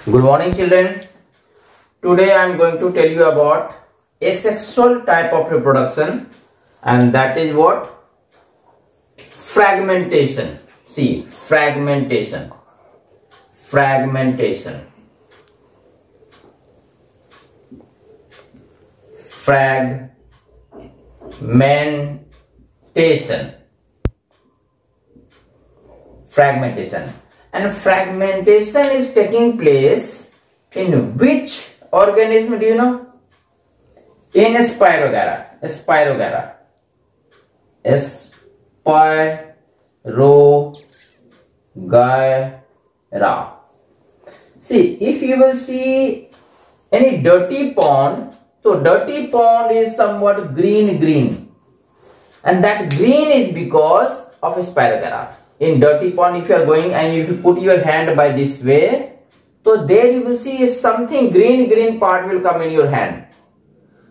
Good morning, children. Today I am going to tell you about asexual type of reproduction, and that is what? Fragmentation. See, fragmentation. Fragmentation. Fragmentation. Fragmentation. And fragmentation is taking place in which organism, do you know? In Spirogyra. Spirogyra. Spirogyra. See, if you will see any dirty pond, so dirty pond is somewhat green, and that green is because of Spirogyra. In dirty pond, if you are going and if you put your hand by this way, so there you will see something green part will come in your hand.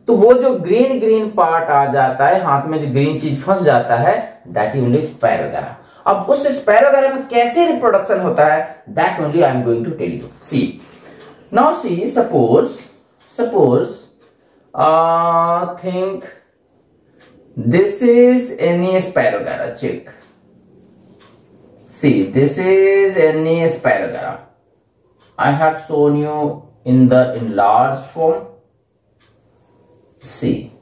तो वो जो green part आ जाता है, हाथ में जो green चीज फंस जाता है, दैट इज ओनली स्पायरोगैरा. अब उस स्पायरोगैरा में कैसे रिप्रोडक्शन होता है, that only I am going to tell you. See now, see suppose think this is any spirogyra. Check. See, this is any Spirogyra. I have shown you in the enlarged form. See,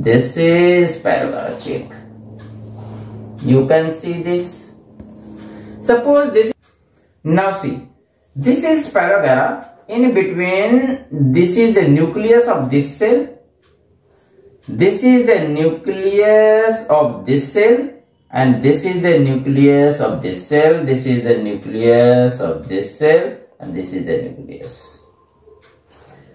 this is Spirogyra. Check. You can see this. Suppose this. Now see, this is Spirogyra. In between, this is the nucleus of this cell. This is the nucleus of this cell. And this is the nucleus of this cell, this is the nucleus of this cell, and this is the nucleus.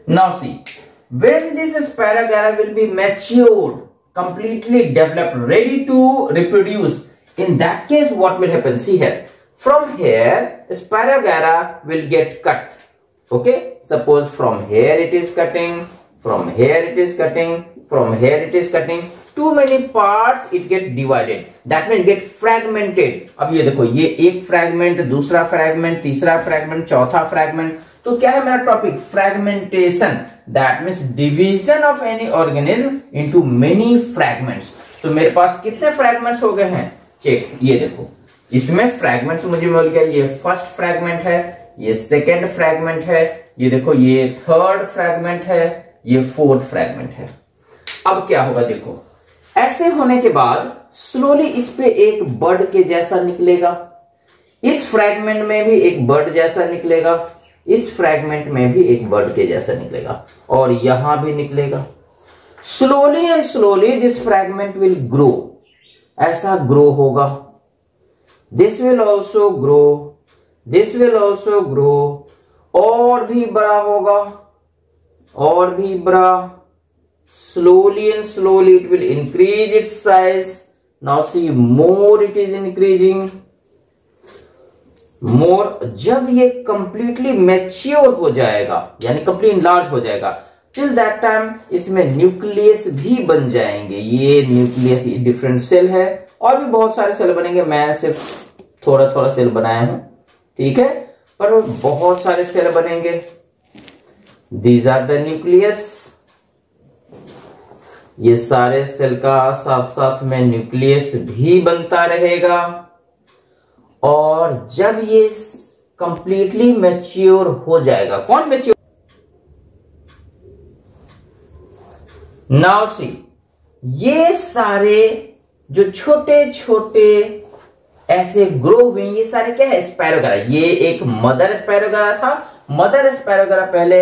Now see, when this Spirogyra will be matured, completely developed, ready to reproduce, in that case what will happen? See here, from here Spirogyra will get cut. Okay, suppose from here it is cutting, from here it is cutting, from here it is cutting. Too many parts it get divided, that means get fragmented. अब ये देखो, ये एक fragment, दूसरा fragment, तीसरा fragment, चौथा fragment. तो क्या है मेरा topic? Fragmentation. That means division of any organism into many fragments. तो मेरे पास कितने फ्रैगमेंट्स हो गए हैं? चेक. ये देखो, इसमें फ्रैगमेंट्स मुझे मिल गया. ये फर्स्ट फ्रैगमेंट है, ये सेकेंड फ्रैगमेंट है, ये देखो ये थर्ड फ्रैगमेंट है, ये फोर्थ फ्रैगमेंट है. अब क्या होगा देखो, ऐसे होने के बाद स्लोली इस पे एक बर्ड के जैसा निकलेगा, इस फ्रैगमेंट में भी एक बर्ड जैसा निकलेगा, इस फ्रैगमेंट में भी एक बर्ड के जैसा निकलेगा, और यहां भी निकलेगा. Slowly and slowly this fragment will grow. ऐसा ग्रो होगा. This will also grow, this will also grow, और भी बड़ा होगा, और भी बड़ा. Slowly and slowly it will increase its size. Now see, more it is increasing, more. जब ये completely mature हो जाएगा, यानी completely enlarge हो जाएगा, till that time इसमें न्यूक्लियस भी बन जाएंगे. ये न्यूक्लियस डिफरेंट सेल है, और भी बहुत सारे सेल बनेंगे. मैं सिर्फ थोड़ा सेल बनाया हूं, ठीक है, पर बहुत सारे सेल बनेंगे. These are the nucleus. ये सारे सेल का साथ साथ में न्यूक्लियस भी बनता रहेगा, और जब ये कंप्लीटली मैच्योर हो जाएगा. कौन मैच्योर? नाउ सी, ये सारे जो छोटे छोटे ऐसे ग्रो हुए, ये सारे क्या है? स्पायरोगैरा. ये एक मदर स्पायरोगैरा था. मदर स्पायरोगैरा पहले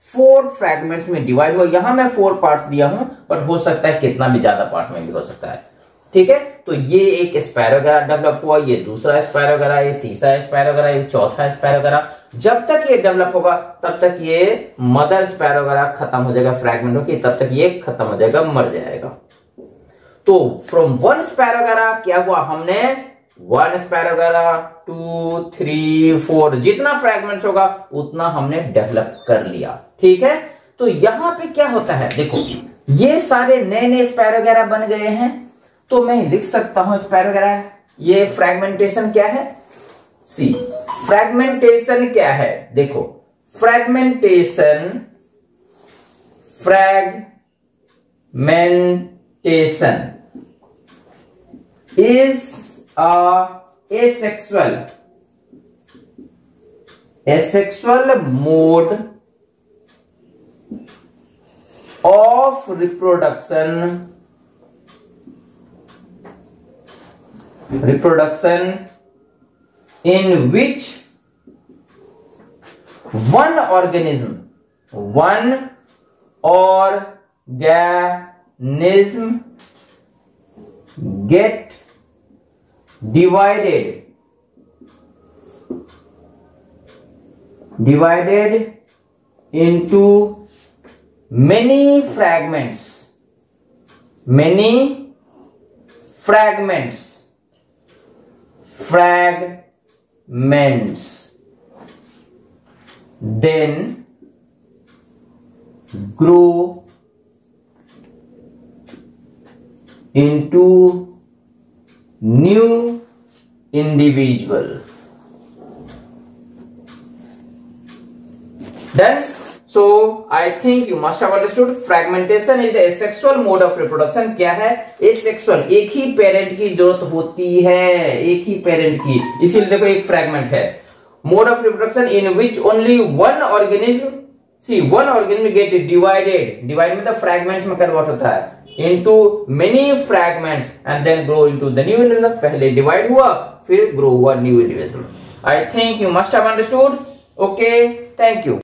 4 फ्रैगमेंट्स में डिवाइड हुआ. यहां मैं 4 पार्ट्स दिया हूं, पर हो सकता है कितना भी ज्यादा पार्ट में भी हो सकता है. ठीक है, तो ये एक स्पायरोगैरा डेवलप हुआ, ये दूसरा स्पायरोगैरा, ये तीसरा स्पायरोगैरा, ये चौथा स्पायरोगैरा. जब तक ये डेवलप होगा तब तक ये मदर स्पायरोगैरा खत्म हो जाएगा, फ्रैगमेंट होगी, तब तक ये खत्म हो जाएगा, मर जाएगा. तो फ्रॉम 1 स्पायरोगैरा क्या हुआ? हमने 1 स्पायरोगैरा, 2, 3, 4, जितना फ्रैगमेंट्स होगा उतना हमने डेवलप कर लिया. ठीक है, तो यहां पे क्या होता है देखो, ये सारे नए स्पायरोगैरा बन गए हैं. तो मैं लिख सकता हूं स्पायरोगैरा. ये फ्रैगमेंटेशन क्या है? सी फ्रैगमेंटेशन क्या है, देखो fragmentation is a asexual mode of reproduction in which one organism get divided into many fragments, then grow into new individual. Done. So I think you must have understood fragmentation is the asexual mode of reproduction. क्या है asexual, एक ही parent की जरूरत होती है, एक ही parent की, इसीलिए देखो एक फ्रैगमेंट है. Mode of reproduction in which only one organism get divided मतलब fragments में कन्वर्ट होता है into many fragments and then grow into the new individual. पहले divide हुआ फिर grow हुआ new individual. I think you must have understood. Okay, thank you.